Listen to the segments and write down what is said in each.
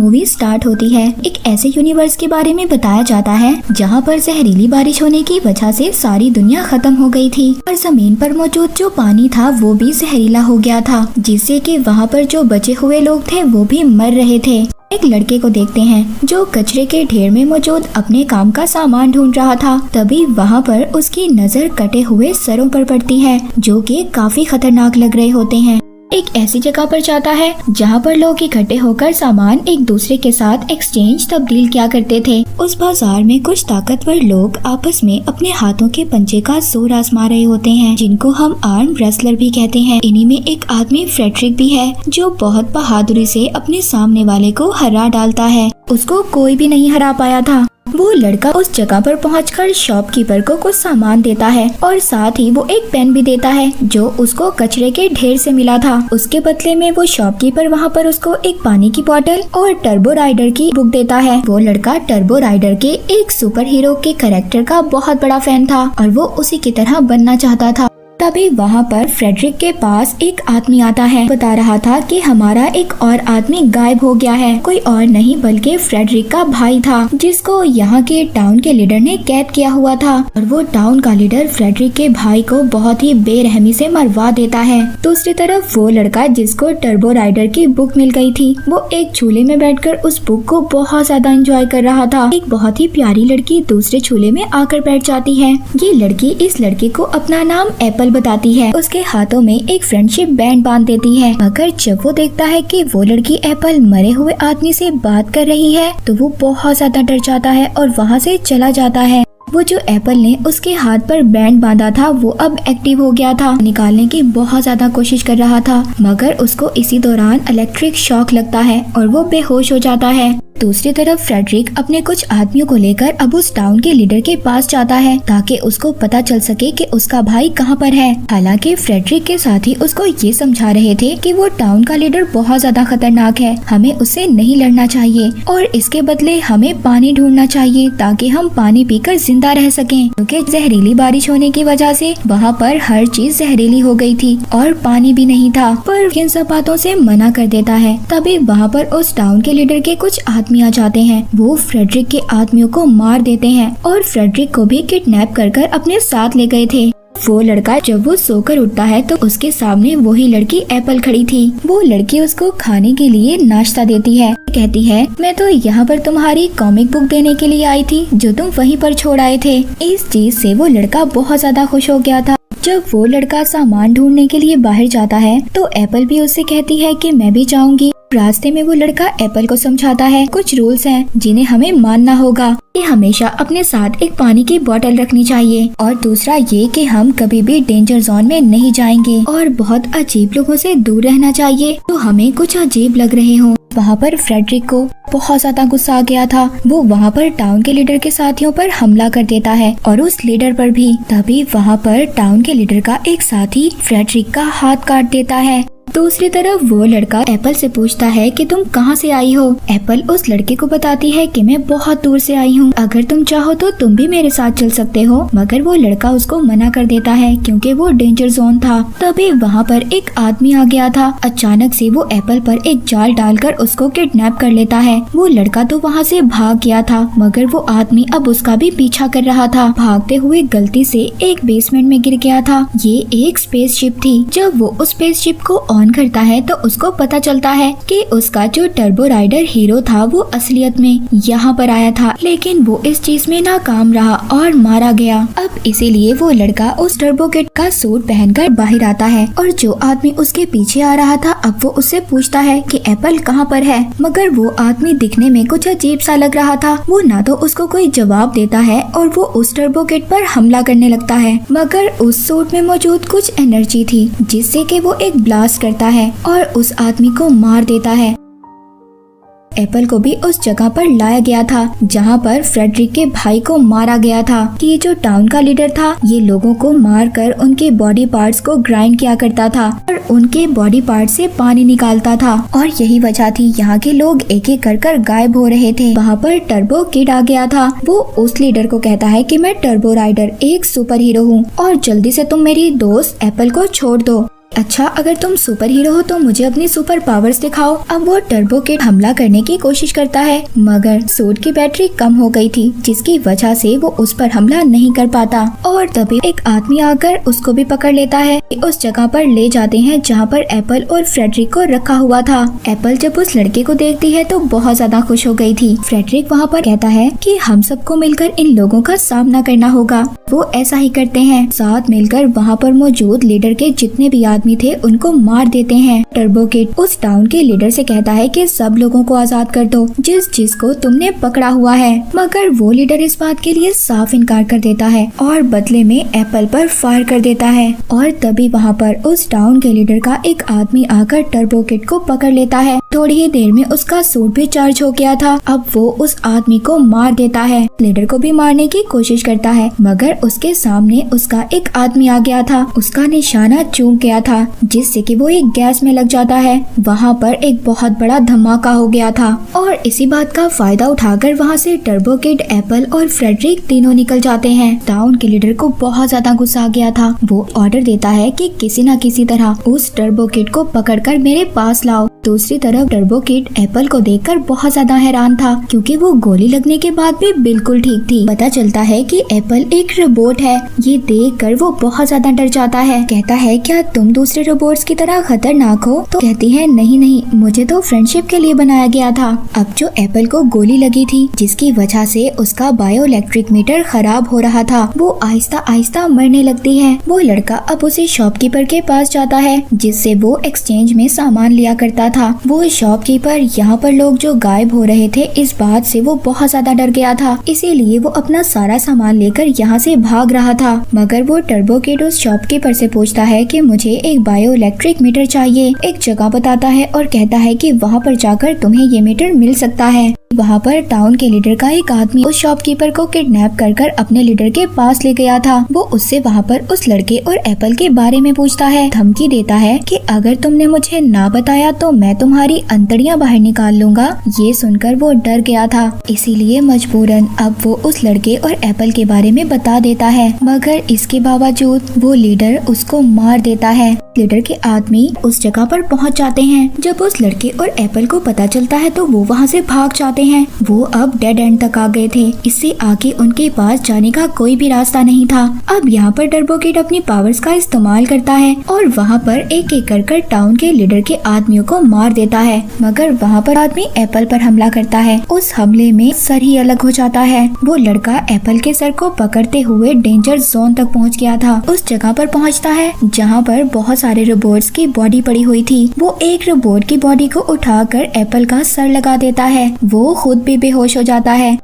Movie start होती है। एक ऐसे यूनिवर्स के बारे में बताया जाता है जहाँ पर जहरीली बारिश होने की वजह से सारी दुनिया खत्म हो गई थी और जमीन पर मौजूद जो पानी था वो भी जहरीला हो गया था, जिससे कि वहाँ पर जो बचे हुए लोग थे वो भी मर रहे थे। एक लड़के को देखते हैं जो कचरे के ढेर में मौजूद अपने काम का सामान ढूंढ रहा था। तभी वहाँ पर उसकी नजर कटे हुए सरों पर पड़ती है जो कि काफी खतरनाक लग रहे होते हैं। एक ऐसी जगह पर जाता है जहाँ पर लोग इकट्ठे होकर सामान एक दूसरे के साथ एक्सचेंज तब्दील किया करते थे। उस बाजार में कुछ ताकतवर लोग आपस में अपने हाथों के पंजे का जोर आजमा रहे होते हैं, जिनको हम आर्म रेसलर भी कहते हैं। इन्हीं में एक आदमी फ्रेडरिक भी है जो बहुत बहादुरी से अपने सामने वाले को हरा डालता है। उसको कोई भी नहीं हरा पाया था। वो लड़का उस जगह पर पहुंचकर शॉपकीपर को कुछ सामान देता है और साथ ही वो एक पेन भी देता है जो उसको कचरे के ढेर से मिला था। उसके बदले में वो शॉपकीपर वहाँ पर उसको एक पानी की बोतल और टर्बो राइडर की बुक देता है। वो लड़का टर्बो राइडर के एक सुपर हीरो के कैरेक्टर का बहुत बड़ा फैन था और वो उसी की तरह बनना चाहता था। तभी वहाँ पर फ्रेडरिक के पास एक आदमी आता है, बता रहा था कि हमारा एक और आदमी गायब हो गया है। कोई और नहीं बल्कि फ्रेडरिक का भाई था जिसको यहाँ के टाउन के लीडर ने कैद किया हुआ था और वो टाउन का लीडर फ्रेडरिक के भाई को बहुत ही बेरहमी से मरवा देता है। दूसरी तरफ वो लड़का जिसको टर्बो राइडर की बुक मिल गई थी, वो एक झूले में बैठकर उस बुक को बहुत ज्यादा एंजॉय कर रहा था। एक बहुत ही प्यारी लड़की दूसरे झूले में आकर बैठ जाती है। ये लड़की इस लड़के को अपना नाम एप्पल बताती है। उसके हाथों में एक फ्रेंडशिप बैंड बांध देती है, मगर जब वो देखता है कि वो लड़की एप्पल मरे हुए आदमी से बात कर रही है तो वो बहुत ज्यादा डर जाता है और वहाँ से चला जाता है। वो जो एप्पल ने उसके हाथ पर बैंड बांधा था वो अब एक्टिव हो गया था। निकालने की बहुत ज्यादा कोशिश कर रहा था, मगर उसको इसी दौरान इलेक्ट्रिक शॉक लगता है और वो बेहोश हो जाता है। दूसरी तरफ फ्रेडरिक अपने कुछ आदमियों को लेकर अब उस टाउन के लीडर के पास जाता है ताकि उसको पता चल सके कि उसका भाई कहाँ पर है। हालांकि फ्रेडरिक के साथी उसको ये समझा रहे थे कि वो टाउन का लीडर बहुत ज्यादा खतरनाक है, हमें उससे नहीं लड़ना चाहिए और इसके बदले हमें पानी ढूंढना चाहिए ताकि हम पानी पीकर जिंदा रह सकें, क्योंकि जहरीली बारिश होने की वजह से वहाँ पर हर चीज जहरीली हो गई थी और पानी भी नहीं था। पर इन सब बातों से मना कर देता है। तभी वहाँ पर उस टाउन के लीडर के कुछ आदमी आ जाते हैं। वो फ्रेडरिक के आदमियों को मार देते हैं और फ्रेडरिक को भी किडनैप कर अपने साथ ले गए थे। वो लड़का जब वो सोकर उठता है तो उसके सामने वही लड़की एप्पल खड़ी थी। वो लड़की उसको खाने के लिए नाश्ता देती है। कहती है, मैं तो यहाँ पर तुम्हारी कॉमिक बुक देने के लिए आई थी जो तुम वहीं पर छोड़ आए थे। इस चीज से वो लड़का बहुत ज्यादा खुश हो गया था। जब वो लड़का सामान ढूंढने के लिए बाहर जाता है तो एप्पल भी उससे कहती है कि मैं भी जाऊंगी। रास्ते में वो लड़का एप्पल को समझाता है कुछ रूल्स हैं जिन्हें हमें मानना होगा कि हमेशा अपने साथ एक पानी की बोतल रखनी चाहिए और दूसरा ये कि हम कभी भी डेंजर जोन में नहीं जाएंगे और बहुत अजीब लोगों से दूर रहना चाहिए तो हमें कुछ अजीब लग रहे हों। वहाँ पर फ्रेडरिक को बहुत ज्यादा गुस्सा आ गया था। वो वहाँ पर टाउन के लीडर के साथियों पर हमला कर देता है और उस लीडर पर भी। तभी वहाँ पर टाउन के लीडर का एक साथी फ्रेडरिक का हाथ काट देता है। दूसरी तरफ वो लड़का एप्पल से पूछता है कि तुम कहाँ से आई हो। एप्पल उस लड़के को बताती है कि मैं बहुत दूर से आई हूँ, अगर तुम चाहो तो तुम भी मेरे साथ चल सकते हो, मगर वो लड़का उसको मना कर देता है क्योंकि वो डेंजर जोन था। तभी वहाँ पर एक आदमी आ गया था। अचानक से वो एप्पल पर एक जाल डालकर उसको किडनैप कर लेता है। वो लड़का तो वहाँ से भाग गया था, मगर वो आदमी अब उसका भी पीछा कर रहा था। भागते हुए गलती से एक बेसमेंट में गिर गया था। ये एक स्पेसशिप थी। जब वो उस स्पेसशिप को ऑन करता है तो उसको पता चलता है कि उसका जो टर्बो राइडर हीरो था वो असलियत में यहाँ पर आया था, लेकिन वो इस चीज में नाकाम रहा और मारा गया। अब इसीलिए वो लड़का उस टर्बो किट का सूट पहनकर बाहर आता है और जो आदमी उसके पीछे आ रहा था अब वो उससे पूछता है कि एप्पल कहाँ पर है, मगर वो आदमी दिखने में कुछ अजीब सा लग रहा था। वो ना तो उसको कोई जवाब देता है और वो उस टर्बो किट पर हमला करने लगता है, मगर उस सूट में मौजूद कुछ एनर्जी थी जिससे कि वो एक ब्लास्ट करता है और उस आदमी को मार देता है। एप्पल को भी उस जगह पर लाया गया था जहाँ पर फ्रेडरिक के भाई को मारा गया था। कि ये जो टाउन का लीडर था ये लोगों को मारकर उनके बॉडी पार्ट्स को ग्राइंड किया करता था और उनके बॉडी पार्ट से पानी निकालता था और यही वजह थी यहाँ के लोग एक एक कर गायब हो रहे थे। वहाँ पर टर्बो किड आ गया था। वो उस लीडर को कहता है कि मैं टर्बो राइडर एक सुपर हीरो हूँ और जल्दी से तुम मेरी दोस्त एप्पल को छोड़ दो। अच्छा, अगर तुम सुपर हीरो हो तो मुझे अपनी सुपर पावर्स दिखाओ। अब वो टर्बो किड हमला करने की कोशिश करता है, मगर सूट की बैटरी कम हो गई थी, जिसकी वजह से वो उस पर हमला नहीं कर पाता। और तभी एक आदमी आकर उसको भी पकड़ लेता है। उस जगह पर ले जाते हैं जहाँ पर एप्पल और फ्रेडरिक को रखा हुआ था। एप्पल जब उस लड़के को देखती है तो बहुत ज्यादा खुश हो गई थी। फ्रेडरिक वहाँ पर कहता है कि हम सबको मिलकर इन लोगों का सामना करना होगा। वो ऐसा ही करते हैं। साथ मिलकर वहाँ पर मौजूद लीडर के जितने भी आदमी थे उनको मार देते हैं। टर्बो किड उस टाउन के लीडर से कहता है कि सब लोगों को आजाद कर दो जिसको तुमने पकड़ा हुआ है, मगर वो लीडर इस बात के लिए साफ इनकार कर देता है और बदले में एप्पल पर फायर कर देता है। और तभी वहाँ पर उस टाउन के लीडर का एक आदमी आकर टर्बो किड को पकड़ लेता है। थोड़ी ही देर में उसका सूट भी चार्ज हो गया था। अब वो उस आदमी को मार देता है। लीडर को भी मारने की कोशिश करता है, मगर उसके सामने उसका एक आदमी आ गया था। उसका निशाना चूक गया था, जिससे कि वो एक गैस में लग जाता है। वहाँ पर एक बहुत बड़ा धमाका हो गया था और इसी बात का फायदा उठाकर वहाँ से टर्बो किड, एप्पल और फ्रेडरिक तीनों निकल जाते हैं। टाउन के लीडर को बहुत ज्यादा गुस्सा आ गया था। वो ऑर्डर देता है कि किसी न किसी तरह उस टर्बो किड को पकड़कर मेरे पास लाओ। दूसरी तरफ टर्बो किड एप्पल को देखकर बहुत ज्यादा हैरान था, क्योंकि वो गोली लगने के बाद भी बिल्कुल ठीक थी। पता चलता है कि एप्पल एक रोबोट है। ये देखकर वो बहुत ज्यादा डर जाता है। कहता है, क्या तुम दूसरे रोबोट्स की तरह खतरनाक हो? तो कहती है, नहीं नहीं, मुझे तो फ्रेंडशिप के लिए बनाया गया था। अब जो एप्पल को गोली लगी थी, जिसकी वजह से उसका बायो इलेक्ट्रिक मीटर खराब हो रहा था, वो आहिस्ता आहिस्ता मरने लगती है। वो लड़का अब उसे शॉपकीपर के पास जाता है, जिससे वो एक्सचेंज में सामान लिया करता था। वो शॉपकीपर यहाँ पर लोग जो गायब हो रहे थे, इस बात से वो बहुत ज्यादा डर गया था। इसीलिए वो अपना सारा सामान लेकर यहाँ से भाग रहा था। मगर वो टर्बो किड उस शॉपकीपर से पूछता है कि मुझे एक बायो इलेक्ट्रिक मीटर चाहिए। एक जगह बताता है और कहता है कि वहाँ पर जाकर तुम्हें ये मीटर मिल सकता है। वहाँ पर टाउन के लीडर का एक आदमी उस शॉपकीपर को किडनैप कर अपने लीडर के पास ले गया था। वो उससे वहाँ पर उस लड़के और एप्पल के बारे में पूछता है, धमकी देता है कि अगर तुमने मुझे ना बताया तो मैं तुम्हारी अंतड़ियाँ बाहर निकाल लूंगा। ये सुनकर वो डर गया था, इसीलिए मजबूरन अब वो उस लड़के और एप्पल के बारे में बता देता है। मगर इसके बावजूद वो लीडर उसको मार देता है। लीडर के आदमी उस जगह पर पहुंच जाते हैं। जब उस लड़के और एप्पल को पता चलता है तो वो वहां से भाग जाते हैं। वो अब डेड एंड तक आ गए थे। इससे आगे उनके पास जाने का कोई भी रास्ता नहीं था। अब यहाँ पर टर्बो किड अपनी पावर्स का इस्तेमाल करता है और वहाँ पर एक एक कर टाउन के लीडर के आदमियों को मार देता है। मगर वहाँ पर आदमी एप्पल पर हमला करता है। उस हमले में सर ही अलग हो जाता है। वो लड़का एप्पल के सर को पकड़ते हुए डेंजर जोन तक पहुँच गया था। उस जगह पर पहुँचता है जहाँ पर बहुत सारे रोबोट्स की बॉडी पड़ी हुई थी। वो एक रोबोट की बॉडी को उठाकर एप्पल का सर लगा देता है। वो खुद भी बेहोश हो जाता है।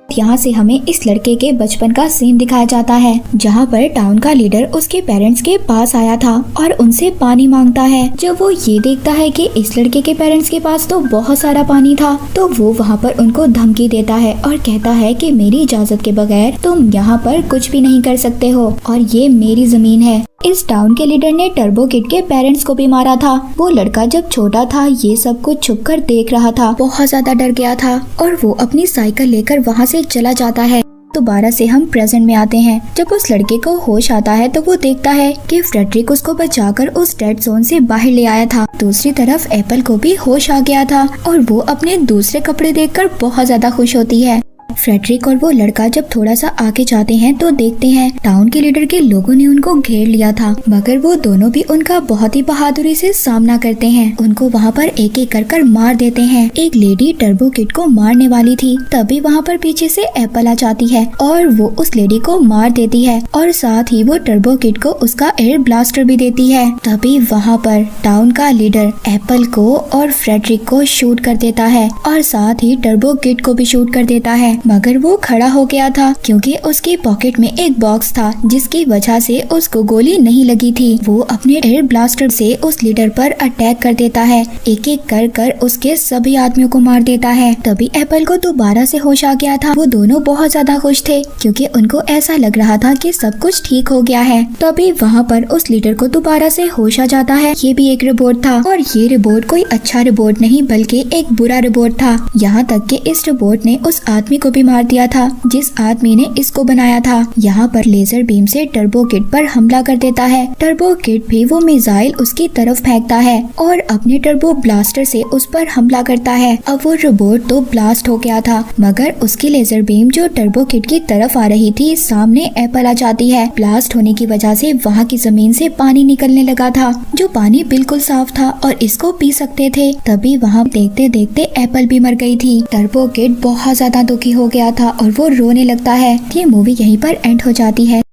यहाँ से हमें इस लड़के के बचपन का सीन दिखाया जाता है, जहाँ पर टाउन का लीडर उसके पेरेंट्स के पास आया था और उनसे पानी मांगता है। जब वो ये देखता है कि इस लड़के के पेरेंट्स के पास तो बहुत सारा पानी था, तो वो वहाँ पर उनको धमकी देता है और कहता है कि मेरी इजाजत के बगैर तुम यहाँ पर कुछ भी नहीं कर सकते हो और ये मेरी जमीन है। इस टाउन के लीडर ने टर्बो किड के पेरेंट्स को भी मारा था। वो लड़का जब छोटा था ये सब कुछ छुपकर देख रहा था, बहुत ज्यादा डर गया था और वो अपनी साइकिल लेकर वहाँ से चला जाता है। दोबारा से हम प्रेजेंट में आते हैं। जब उस लड़के को होश आता है तो वो देखता है कि फ्रेडरिक उसको बचाकर उस डेड जोन से बाहर ले आया था। दूसरी तरफ एप्पल को भी होश आ गया था और वो अपने दूसरे कपड़े देखकर बहुत ज्यादा खुश होती है। फ्रेडरिक और वो लड़का जब थोड़ा सा आगे जाते हैं तो देखते हैं टाउन के लीडर के लोगों ने उनको घेर लिया था, मगर वो दोनों भी उनका बहुत ही बहादुरी से सामना करते हैं। उनको वहाँ पर एक एक कर मार देते हैं। एक लेडी टर्बो किड को मारने वाली थी, तभी वहाँ पर पीछे से एप्पल आ जाती है और वो उस लेडी को मार देती है और साथ ही वो टर्बो किड को उसका एयर ब्लास्टर भी देती है। तभी वहाँ पर टाउन का लीडर एप्पल को और फ्रेडरिक को शूट कर देता है और साथ ही टर्बो किड को भी शूट कर देता है, मगर वो खड़ा हो गया था क्योंकि उसकी पॉकेट में एक बॉक्स था जिसकी वजह से उसको गोली नहीं लगी थी। वो अपने एयर ब्लास्टर से उस लीडर पर अटैक कर देता है, एक एक कर उसके सभी आदमियों को मार देता है। तभी एप्पल को दोबारा से होश आ गया था। वो दोनों बहुत ज्यादा खुश थे क्योंकि उनको ऐसा लग रहा था कि सब कुछ ठीक हो गया है। तभी वहाँ पर उस लीडर को दोबारा से होश आ जाता है। ये भी एक रोबोट था और ये रोबोट कोई अच्छा रोबोट नहीं बल्कि एक बुरा रोबोट था। यहाँ तक कि इस रोबोट ने उस आदमी को भी मार दिया था जिस आदमी ने इसको बनाया था। यहाँ पर लेजर बीम से टर्बो किड पर हमला कर देता है। टर्बो किड भी वो मिसाइल उसकी तरफ फेंकता है और अपने टर्बो ब्लास्टर से उस पर हमला करता है। अब वो रोबोट तो ब्लास्ट हो गया था मगर उसकी लेजर बीम जो टर्बो किड की तरफ आ रही थी सामने एप्पल आ जाती है। ब्लास्ट होने की वजह से वहाँ की जमीन से पानी निकलने लगा था जो पानी बिल्कुल साफ था और इसको पी सकते थे। तभी वहाँ देखते देखते एप्पल भी मर गई थी। टर्बो किड बहुत ज्यादा दुखी हो गया था और वो रोने लगता है। ये मूवी यहीं पर एंड हो जाती है।